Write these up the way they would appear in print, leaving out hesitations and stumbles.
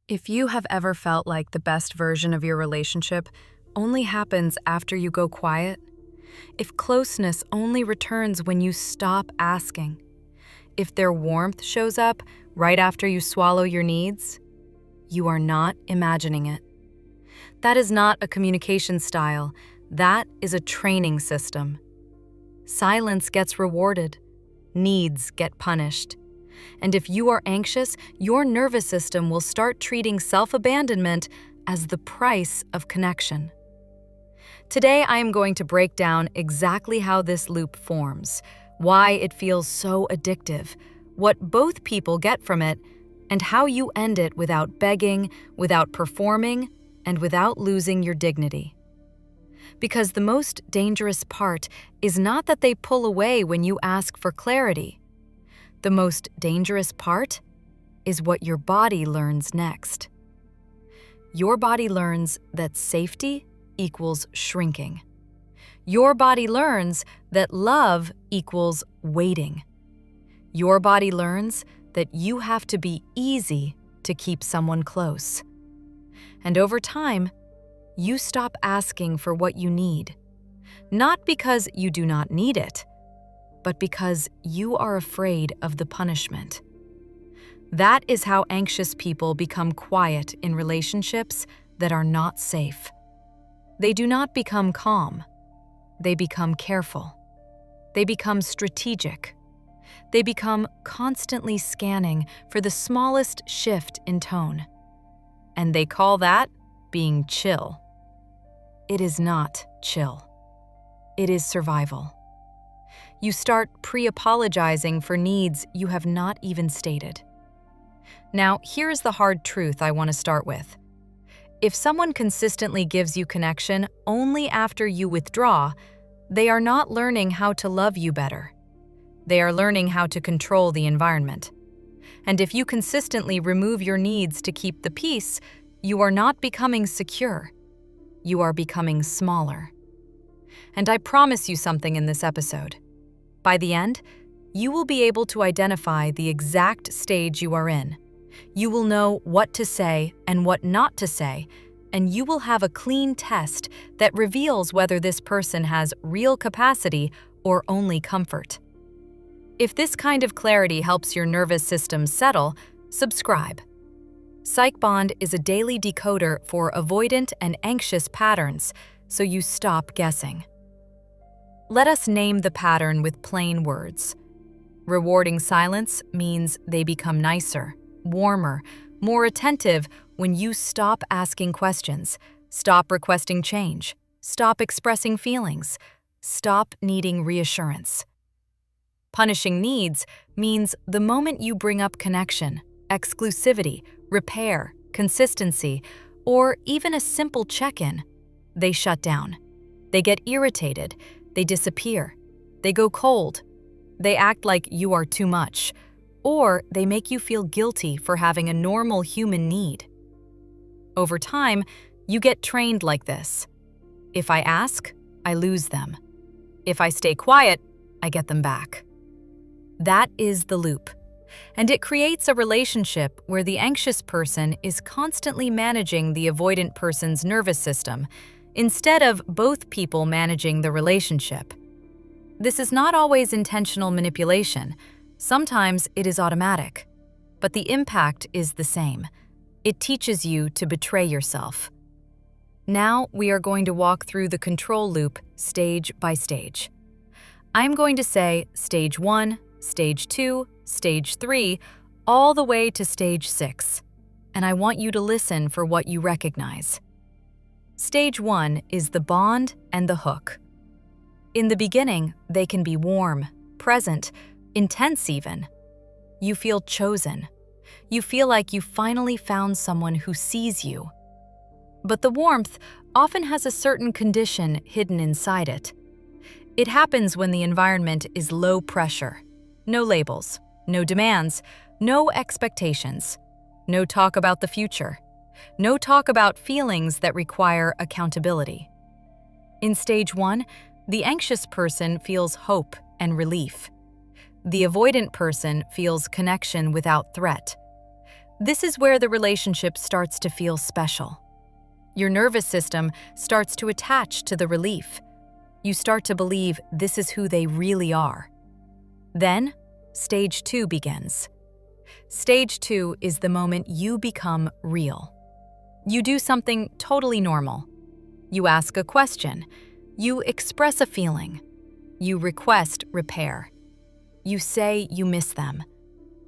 If you have ever felt like the best version of your relationship only happens after you go quiet, if closeness only returns when you stop asking, if their warmth shows up right after you swallow your needs, you are not imagining it. That is not a communication style, that is a training system. Silence gets rewarded, needs get punished. And if you are anxious, your nervous system will start treating self-abandonment as the price of connection. Today, I am going to break down exactly how this loop forms, why it feels so addictive, what both people get from it, and how you end it without begging, without performing, and without losing your dignity. Because the most dangerous part is not that they pull away when you ask for clarity. The most dangerous part is what your body learns next. Your body learns that safety equals shrinking. Your body learns that love equals waiting. Your body learns that you have to be easy to keep someone close. And over time, you stop asking for what you need, not because you do not need it, but because you are afraid of the punishment. That is how anxious people become quiet in relationships that are not safe. They do not become calm. They become careful. They become strategic. They become constantly scanning for the smallest shift in tone. And they call that being chill. It is not chill. It is survival. You start pre-apologizing for needs you have not even stated. Now, here's the hard truth I want to start with. If someone consistently gives you connection only after you withdraw, they are not learning how to love you better. They are learning how to control the environment. And if you consistently remove your needs to keep the peace, you are not becoming secure. You are becoming smaller. And I promise you something in this episode. By the end, you will be able to identify the exact stage you are in. You will know what to say and what not to say, and you will have a clean test that reveals whether this person has real capacity or only comfort. If this kind of clarity helps your nervous system settle, subscribe. PsychBond is a daily decoder for avoidant and anxious patterns, so you stop guessing. Let us name the pattern with plain words. Rewarding silence means they become nicer, warmer, more attentive when you stop asking questions, stop requesting change, stop expressing feelings, stop needing reassurance. Punishing needs means the moment you bring up connection, exclusivity, repair, consistency, or even a simple check-in, they shut down. They get irritated. They disappear. They go cold. They act like you are too much, or they make you feel guilty for having a normal human need. Over time, you get trained like this. If I ask, I lose them. If I stay quiet, I get them back. That is the loop. And it creates a relationship where the anxious person is constantly managing the avoidant person's nervous system, instead of both people managing the relationship. This is not always intentional manipulation. Sometimes it is automatic. But the impact is the same. It teaches you to betray yourself. Now we are going to walk through the control loop stage by stage. I'm going to say stage 1, stage 2, stage 3, all the way to stage 6. And I want you to listen for what you recognize. Stage 1 is the bond and the hook. In the beginning, they can be warm, present, intense even. You feel chosen. You feel like you finally found someone who sees you. But the warmth often has a certain condition hidden inside it. It happens when the environment is low pressure. No labels, no demands, no expectations, no talk about the future. No talk about feelings that require accountability. In stage 1, the anxious person feels hope and relief. The avoidant person feels connection without threat. This is where the relationship starts to feel special. Your nervous system starts to attach to the relief. You start to believe this is who they really are. Then, stage 2 begins. Stage 2 is the moment you become real. You do something totally normal. You ask a question. You express a feeling. You request repair. You say you miss them.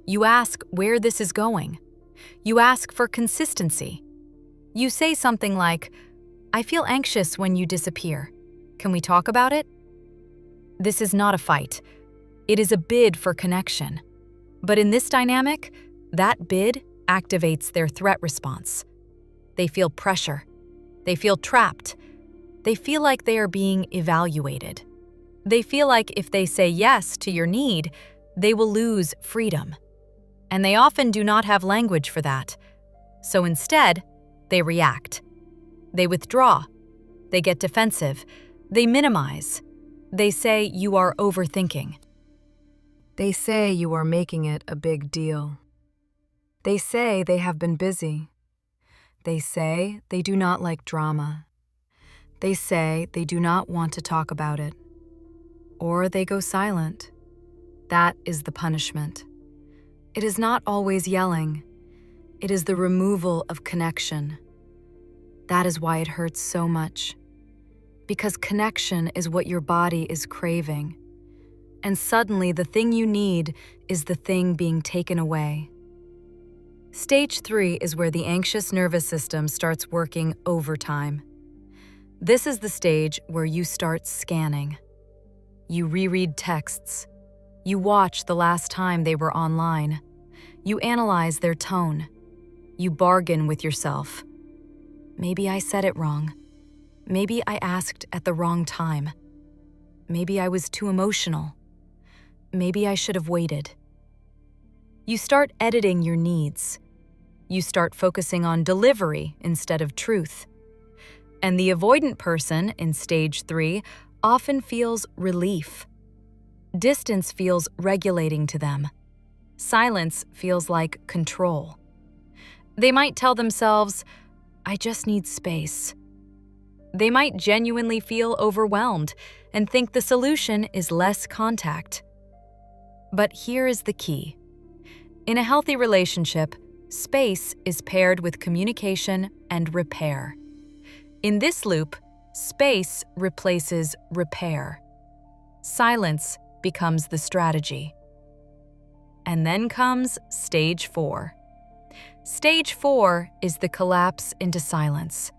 You ask where this is going. You ask for consistency. You say something like, "I feel anxious when you disappear. Can we talk about it?" This is not a fight. It is a bid for connection. But in this dynamic, that bid activates their threat response. They feel pressure. They feel trapped. They feel like they are being evaluated. They feel like if they say yes to your need, they will lose freedom. And they often do not have language for that. So instead, they react. They withdraw. They get defensive. They minimize. They say you are overthinking. They say you are making it a big deal. They say they have been busy. They say they do not like drama. They say they do not want to talk about it. Or they go silent. That is the punishment. It is not always yelling. It is the removal of connection. That is why it hurts so much. Because connection is what your body is craving. And suddenly the thing you need is the thing being taken away. Stage 3 is where the anxious nervous system starts working overtime. This is the stage where you start scanning. You reread texts. You watch the last time they were online. You analyze their tone. You bargain with yourself. Maybe I said it wrong. Maybe I asked at the wrong time. Maybe I was too emotional. Maybe I should have waited. You start editing your needs. You start focusing on delivery instead of truth. And the avoidant person in stage 3 often feels relief. Distance feels regulating to them. Silence feels like control. They might tell themselves, "I just need space." They might genuinely feel overwhelmed and think the solution is less contact. But here is the key. In a healthy relationship, space is paired with communication and repair. In this loop, space replaces repair. Silence becomes the strategy. And then comes stage 4. Stage 4 is the collapse into silence.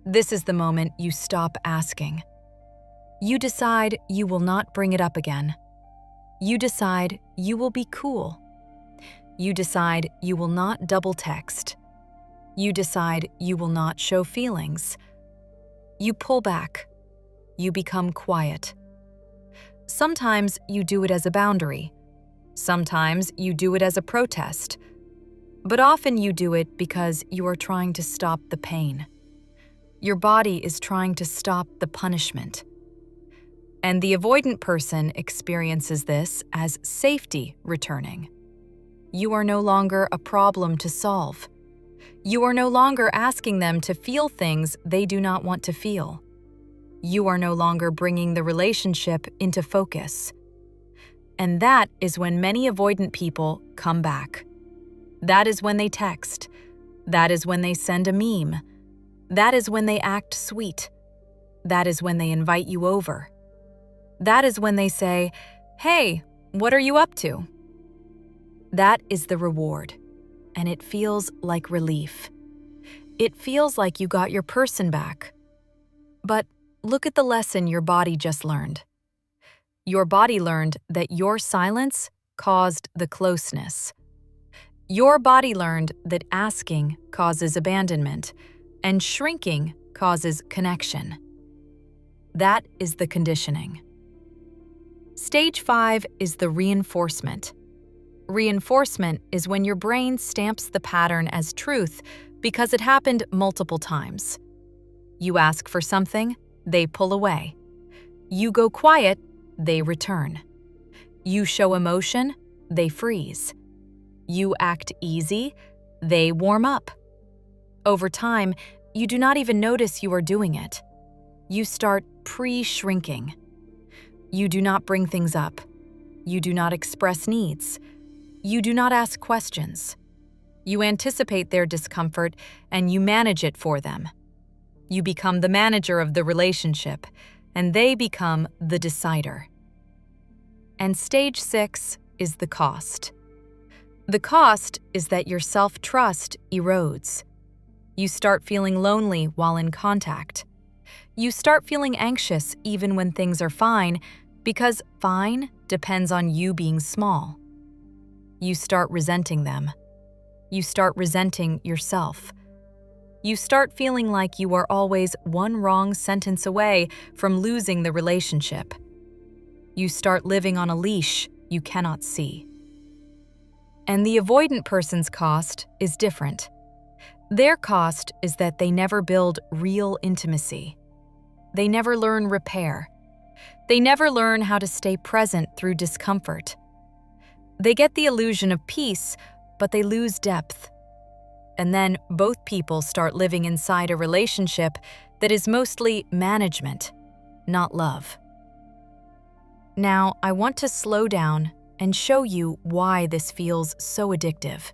This is the moment you stop asking. You decide you will not bring it up again. You decide you will be cool. You decide you will not double text. You decide you will not show feelings. You pull back. You become quiet. Sometimes you do it as a boundary. Sometimes you do it as a protest. But often you do it because you are trying to stop the pain. Your body is trying to stop the punishment. And the avoidant person experiences this as safety returning. You are no longer a problem to solve. You are no longer asking them to feel things they do not want to feel. You are no longer bringing the relationship into focus. And that is when many avoidant people come back. That is when they text. That is when they send a meme. That is when they act sweet. That is when they invite you over. That is when they say, "Hey, what are you up to?" That is the reward, and it feels like relief. It feels like you got your person back. But look at the lesson your body just learned. Your body learned that your silence caused the closeness. Your body learned that asking causes abandonment, and shrinking causes connection. That is the conditioning. Stage 5 is the reinforcement. Reinforcement is when your brain stamps the pattern as truth because it happened multiple times. You ask for something, they pull away. You go quiet, they return. You show emotion, they freeze. You act easy, They warm up. Over time, you do not even notice you are doing it. You start pre-shrinking. You do not bring things up. You do not express needs. You do not ask questions. You anticipate their discomfort and you manage it for them. You become the manager of the relationship, and they become the decider. And stage 6 is the cost. The cost is that your self-trust erodes. You start feeling lonely while in contact. You start feeling anxious even when things are fine, because fine depends on you being small. You start resenting them. You start resenting yourself. You start feeling like you are always one wrong sentence away from losing the relationship. You start living on a leash you cannot see. And the avoidant person's cost is different. Their cost is that they never build real intimacy. They never learn repair. They never learn how to stay present through discomfort. They get the illusion of peace, but they lose depth. And then both people start living inside a relationship that is mostly management, not love. Now, I want to slow down and show you why this feels so addictive.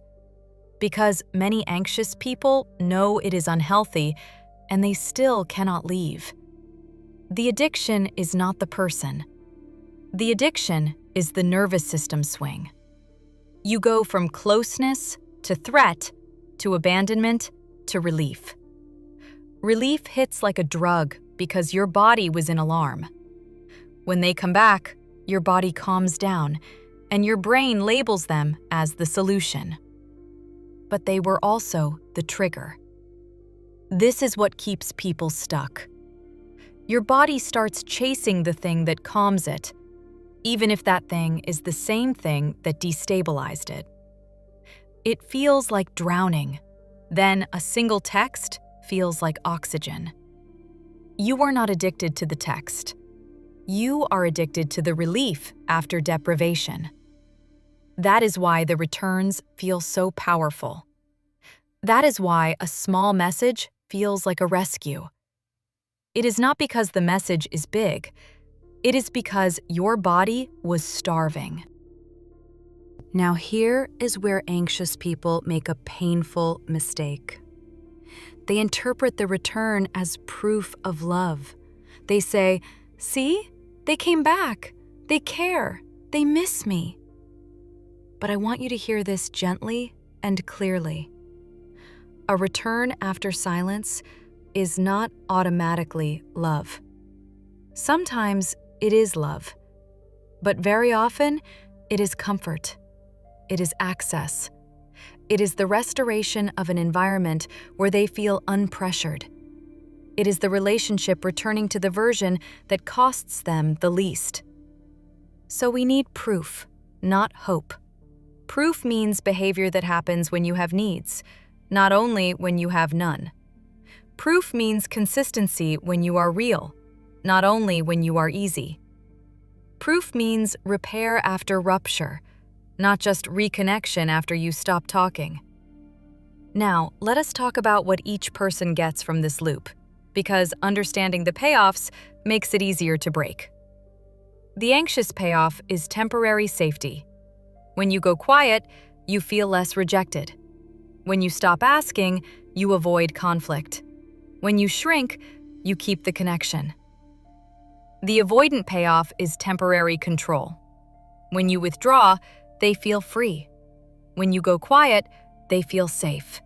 Because many anxious people know it is unhealthy, and they still cannot leave. The addiction is not the person. The addiction is the nervous system swing. You go from closeness to threat to abandonment to relief. Relief hits like a drug because your body was in alarm. When they come back, your body calms down, and your brain labels them as the solution. But they were also the trigger. This is what keeps people stuck. Your body starts chasing the thing that calms it, even if that thing is the same thing that destabilized it. It feels like drowning. Then a single text feels like oxygen. You are not addicted to the text. You are addicted to the relief after deprivation. That is why the returns feel so powerful. That is why a small message feels like a rescue. It is not because the message is big. It is because your body was starving. Now here is where anxious people make a painful mistake. They interpret the return as proof of love. They say, "See? They came back. They care. They miss me." But I want you to hear this gently and clearly. A return after silence is not automatically love. Sometimes it is love, but very often it is comfort. It is access. It is the restoration of an environment where they feel unpressured. It is the relationship returning to the version that costs them the least. So we need proof, not hope. Proof means behavior that happens when you have needs, not only when you have none. Proof means consistency when you are real, not only when you are easy. Proof means repair after rupture, not just reconnection after you stop talking. Now, let us talk about what each person gets from this loop, because understanding the payoffs makes it easier to break. The anxious payoff is temporary safety. When you go quiet, you feel less rejected. When you stop asking, you avoid conflict. When you shrink, you keep the connection. The avoidant payoff is temporary control. When you withdraw, they feel free. When you go quiet, they feel safe.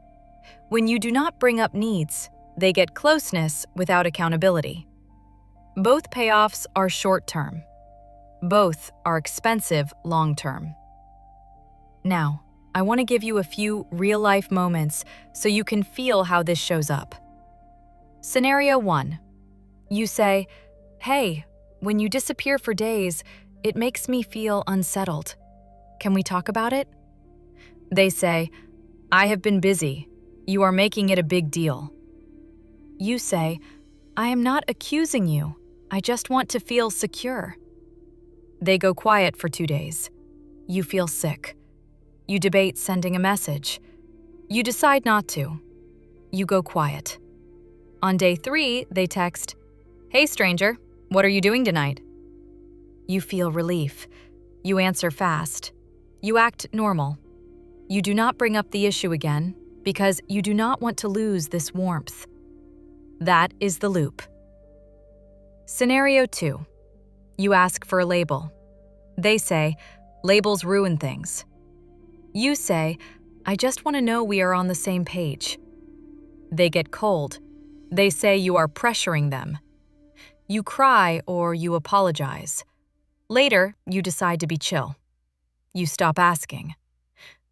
When you do not bring up needs, they get closeness without accountability. Both payoffs are short-term. Both are expensive long-term. Now, I want to give you a few real-life moments so you can feel how this shows up. Scenario 1. You say, "Hey, when you disappear for days, it makes me feel unsettled. Can we talk about it?" They say, "I have been busy. You are making it a big deal." You say, "I am not accusing you. I just want to feel secure." They go quiet for 2 days. You feel sick. You debate sending a message. You decide not to. You go quiet. On day 3, they text, "Hey stranger, what are you doing tonight?" You feel relief. You answer fast. You act normal. You do not bring up the issue again because you do not want to lose this warmth. That is the loop. Scenario 2. You ask for a label. They say, "Labels ruin things." You say, "I just want to know we are on the same page." They get cold. They say you are pressuring them. You cry or you apologize. Later, you decide to be chill. You stop asking.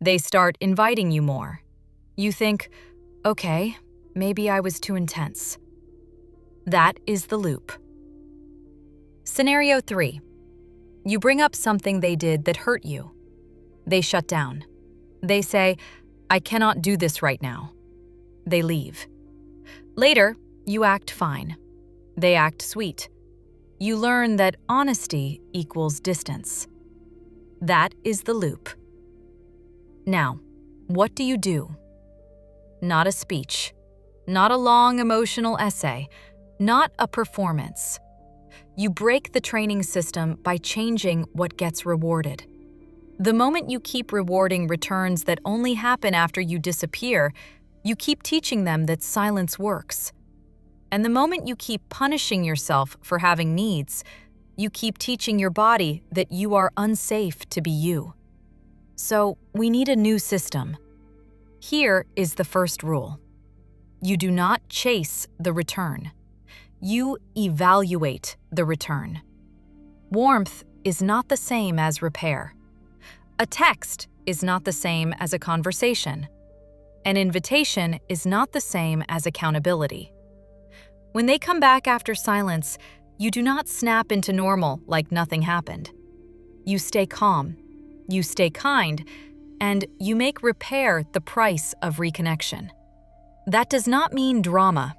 They start inviting you more. You think, "Okay, maybe I was too intense." That is the loop. Scenario 3. You bring up something they did that hurt you. They shut down. They say, "I cannot do this right now." They leave. Later, you act fine. They act sweet. You learn that honesty equals distance. That is the loop. Now, what do you do? Not a speech. Not a long emotional essay. Not a performance. You break the training system by changing what gets rewarded. The moment you keep rewarding returns that only happen after you disappear, you keep teaching them that silence works. And the moment you keep punishing yourself for having needs, you keep teaching your body that you are unsafe to be you. So, we need a new system. Here is the first rule. You do not chase the return. You evaluate the return. Warmth is not the same as repair. A text is not the same as a conversation. An invitation is not the same as accountability. When they come back after silence, you do not snap into normal like nothing happened. You stay calm, you stay kind, and you make repair the price of reconnection. That does not mean drama.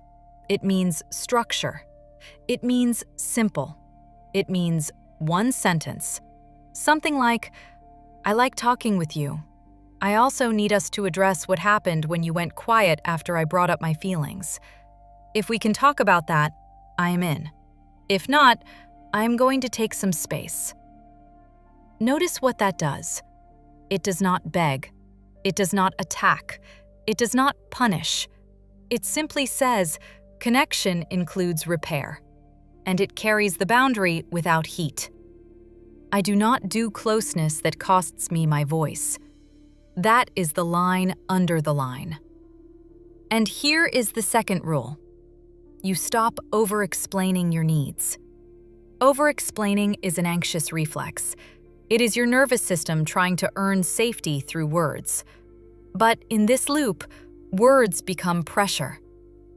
It means structure. It means simple. It means one sentence. Something like, "I like talking with you. I also need us to address what happened when you went quiet after I brought up my feelings. If we can talk about that, I am in. If not, I am going to take some space." Notice what that does. It does not beg. It does not attack. It does not punish. It simply says, connection includes repair, and it carries the boundary without heat. I do not do closeness that costs me my voice. That is the line under the line. And here is the second rule. You stop over-explaining your needs. Over-explaining is an anxious reflex. It is your nervous system trying to earn safety through words. But in this loop, words become pressure,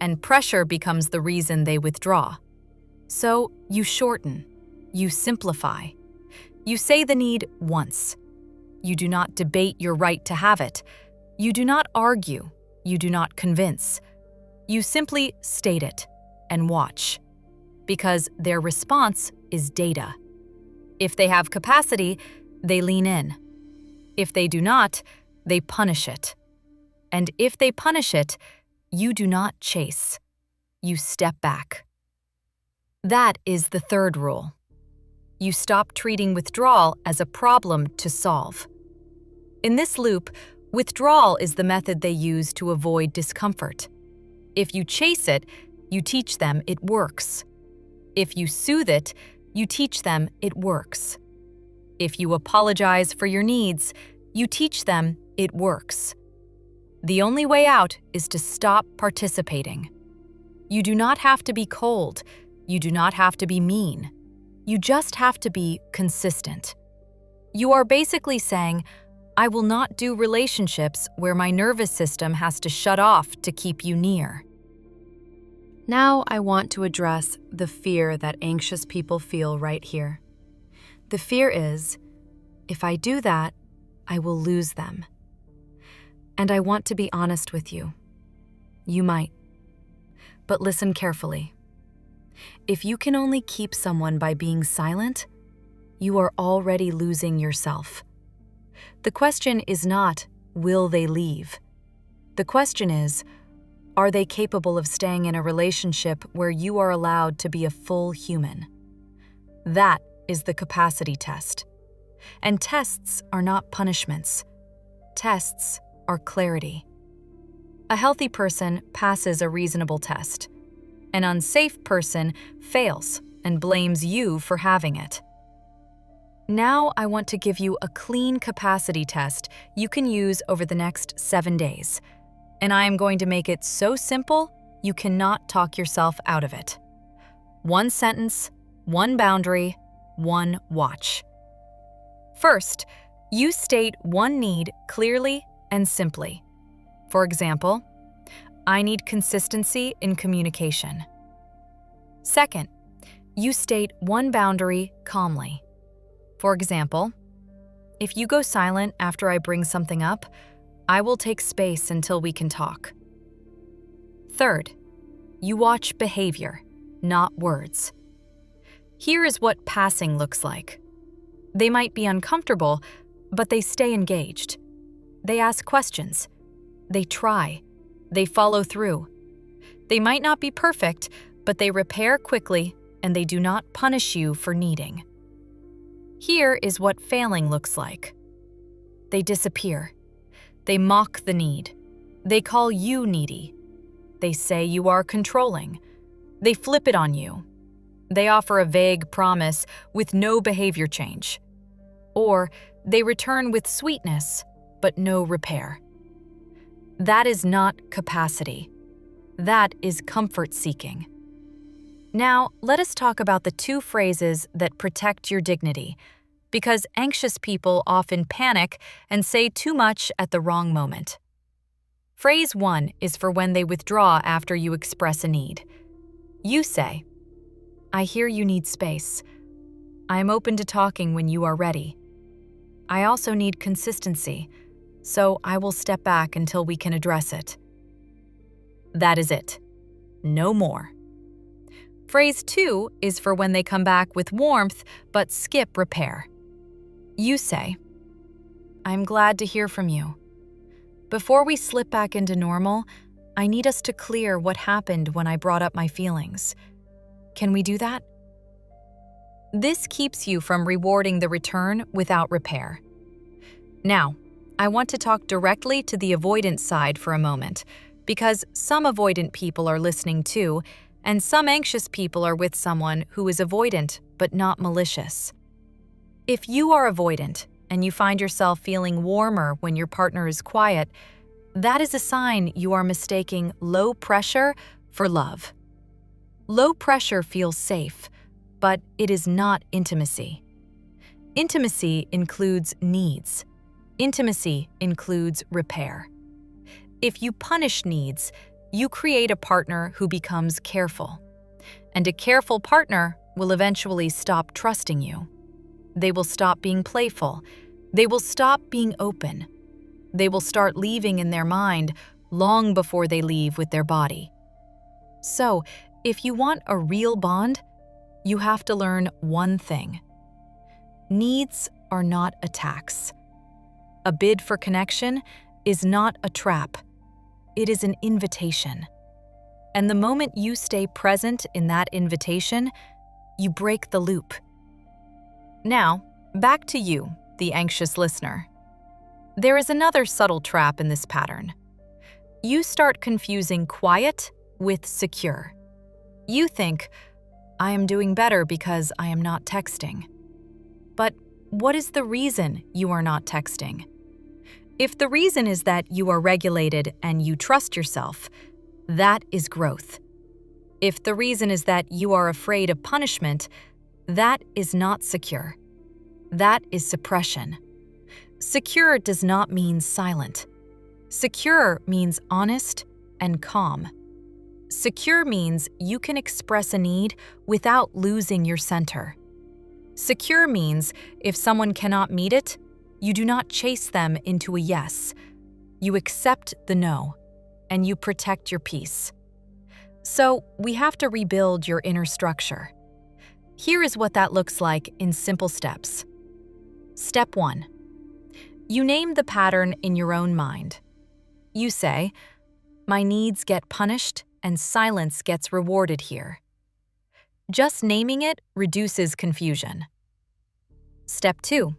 and pressure becomes the reason they withdraw. So you shorten, you simplify. You say the need once. You do not debate your right to have it. You do not argue. You do not convince. You simply state it and watch, because their response is data. If they have capacity, they lean in. If they do not, they punish it. And if they punish it, you do not chase. You step back. That is the third rule. You stop treating withdrawal as a problem to solve. In this loop, withdrawal is the method they use to avoid discomfort. If you chase it, you teach them it works. If you soothe it, you teach them it works. If you apologize for your needs, you teach them it works. The only way out is to stop participating. You do not have to be cold. You do not have to be mean. You just have to be consistent. You are basically saying, I will not do relationships where my nervous system has to shut off to keep you near. Now I want to address the fear that anxious people feel right here. The fear is, if I do that, I will lose them. And I want to be honest with you. You might. But listen carefully. If you can only keep someone by being silent, you are already losing yourself. The question is not, will they leave? The question is, are they capable of staying in a relationship where you are allowed to be a full human? That is the capacity test. And tests are not punishments. Tests are clarity. A healthy person passes a reasonable test. An unsafe person fails and blames you for having it. Now I want to give you a clean capacity test you can use over the next 7 days. And I am going to make it so simple, you cannot talk yourself out of it. 1 sentence, 1 boundary, 1 watch. First, you state 1 need clearly and simply. For example, I need consistency in communication. Second, you state 1 boundary calmly. For example, if you go silent after I bring something up, I will take space until we can talk. Third, you watch behavior, not words. Here is what passing looks like. They might be uncomfortable, but they stay engaged. They ask questions. They try. They follow through. They might not be perfect, but they repair quickly and they do not punish you for needing. Here is what failing looks like. They disappear. They mock the need. They call you needy. They say you are controlling. They flip it on you. They offer a vague promise with no behavior change. Or they return with sweetness, but no repair. That is not capacity. That is comfort seeking. Now, let us talk about the 2 phrases that protect your dignity, because anxious people often panic and say too much at the wrong moment. Phrase 1 is for when they withdraw after you express a need. You say, I hear you need space. I am open to talking when you are ready. I also need consistency, so I will step back until we can address it. That is it. No more. Phrase 2 is for when they come back with warmth but skip repair. You say, I'm glad to hear from you. Before we slip back into normal, I need us to clear what happened when I brought up my feelings. Can we do that? This keeps you from rewarding the return without repair. Now, I want to talk directly to the avoidant side for a moment, because some avoidant people are listening too, and some anxious people are with someone who is avoidant but not malicious. If you are avoidant and you find yourself feeling warmer when your partner is quiet, that is a sign you are mistaking low pressure for love. Low pressure feels safe, but it is not intimacy. Intimacy includes needs. Intimacy includes repair. If you punish needs, you create a partner who becomes careful. And a careful partner will eventually stop trusting you. They will stop being playful. They will stop being open. They will start leaving in their mind long before they leave with their body. So, if you want a real bond, you have to learn one thing. Needs are not attacks. A bid for connection is not a trap. It is an invitation. And the moment you stay present in that invitation, you break the loop. Now, back to you, the anxious listener. There is another subtle trap in this pattern. You start confusing quiet with secure. You think, I am doing better because I am not texting. But what is the reason you are not texting? If the reason is that you are regulated and you trust yourself, that is growth. If the reason is that you are afraid of punishment, that is not secure. That is suppression. Secure does not mean silent. Secure means honest and calm. Secure means you can express a need without losing your center. Secure means if someone cannot meet it, you do not chase them into a yes. You accept the no, and you protect your peace. So we have to rebuild your inner structure. Here is what that looks like in simple steps. Step 1. You name the pattern in your own mind. You say, "My needs get punished and silence gets rewarded here." Just naming it reduces confusion. Step 2.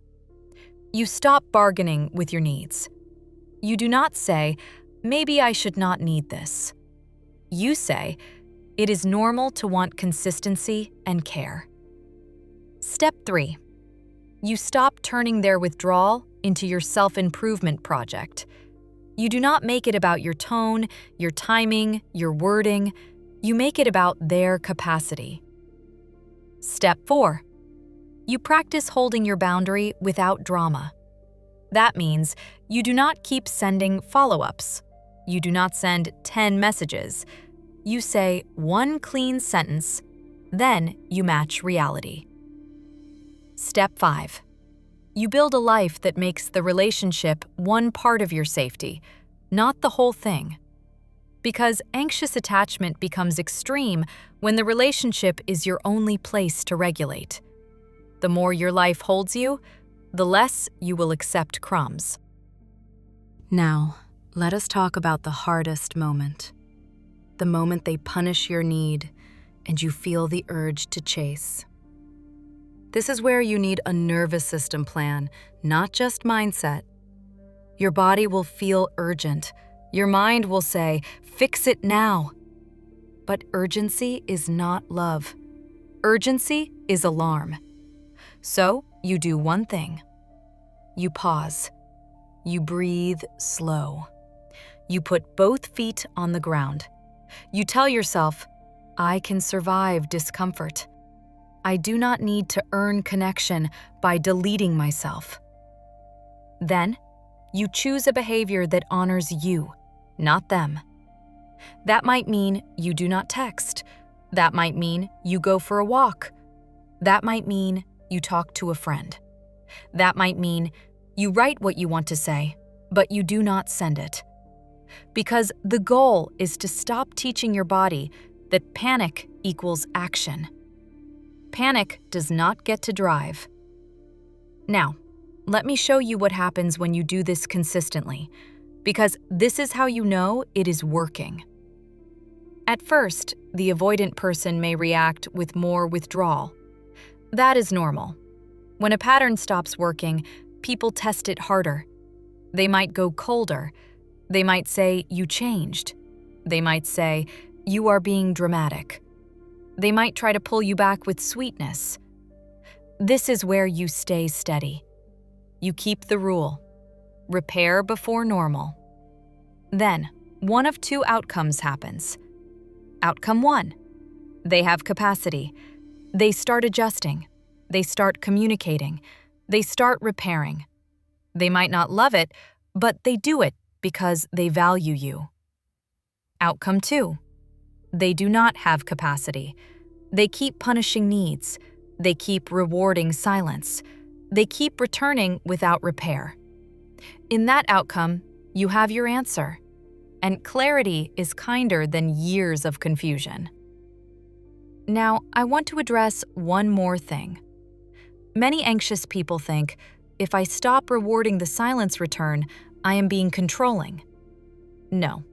You stop bargaining with your needs. You do not say, "Maybe I should not need this." You say, "It is normal to want consistency and care." Step 3. You stop turning their withdrawal into your self-improvement project. You do not make it about your tone, your timing, your wording. You make it about their capacity. Step 4. You practice holding your boundary without drama. That means you do not keep sending follow-ups. You do not send 10 messages. You say one clean sentence, then you match reality. Step 5. You build a life that makes the relationship one part of your safety, not the whole thing. Because anxious attachment becomes extreme when the relationship is your only place to regulate. The more your life holds you, the less you will accept crumbs. Now, let us talk about the hardest moment. The moment they punish your need and you feel the urge to chase. This is where you need a nervous system plan, not just mindset. Your body will feel urgent. Your mind will say, "Fix it now." But urgency is not love. Urgency is alarm. So you do one thing. You pause. You breathe slow. You put both feet on the ground. You tell yourself, "I can survive discomfort. I do not need to earn connection by deleting myself." Then, you choose a behavior that honors you, not them. That might mean you do not text. That might mean you go for a walk. That might mean you talk to a friend. That might mean you write what you want to say, but you do not send it. Because the goal is to stop teaching your body that panic equals action. Panic does not get to drive. Now, let me show you what happens when you do this consistently, because this is how you know it is working. At first, the avoidant person may react with more withdrawal. That is normal. When a pattern stops working, people test it harder. They might go colder. They might say, "You changed." They might say, "You are being dramatic." They might try to pull you back with sweetness. This is where you stay steady. You keep the rule. Repair before normal. Then, one of two outcomes happens. Outcome 1. They have capacity. They start adjusting. They start communicating. They start repairing. They might not love it, but they do it because they value you. Outcome 2. They do not have capacity. They keep punishing needs. They keep rewarding silence. They keep returning without repair. In that outcome, you have your answer. And clarity is kinder than years of confusion. Now, I want to address one more thing. Many anxious people think, if I stop rewarding the silence return, I am being controlling. No.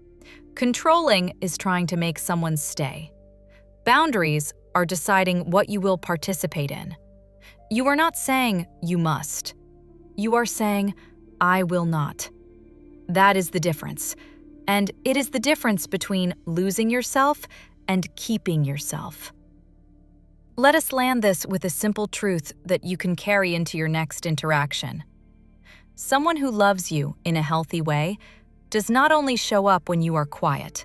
Controlling is trying to make someone stay. Boundaries are deciding what you will participate in. You are not saying you must. You are saying, "I will not." That is the difference. And it is the difference between losing yourself and keeping yourself. Let us land this with a simple truth that you can carry into your next interaction. Someone who loves you in a healthy way does not only show up when you are quiet.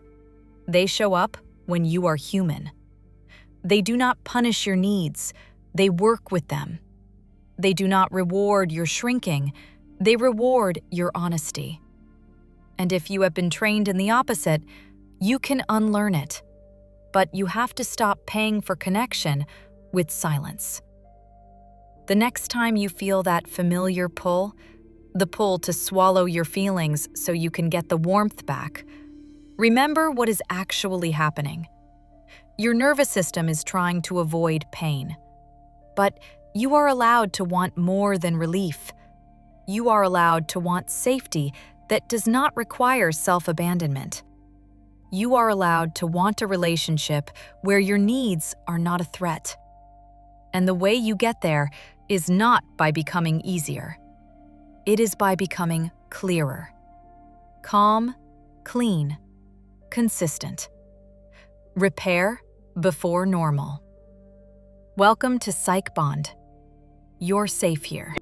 They show up when you are human. They do not punish your needs. They work with them. They do not reward your shrinking. They reward your honesty. And if you have been trained in the opposite, you can unlearn it. But you have to stop paying for connection with silence. The next time you feel that familiar pull, the pull to swallow your feelings so you can get the warmth back, remember what is actually happening. Your nervous system is trying to avoid pain. But you are allowed to want more than relief. You are allowed to want safety that does not require self-abandonment. You are allowed to want a relationship where your needs are not a threat. And the way you get there is not by becoming easier. It is by becoming clearer. Calm, clean, consistent. Repair before normal. Welcome to Psych Bond. You're safe here.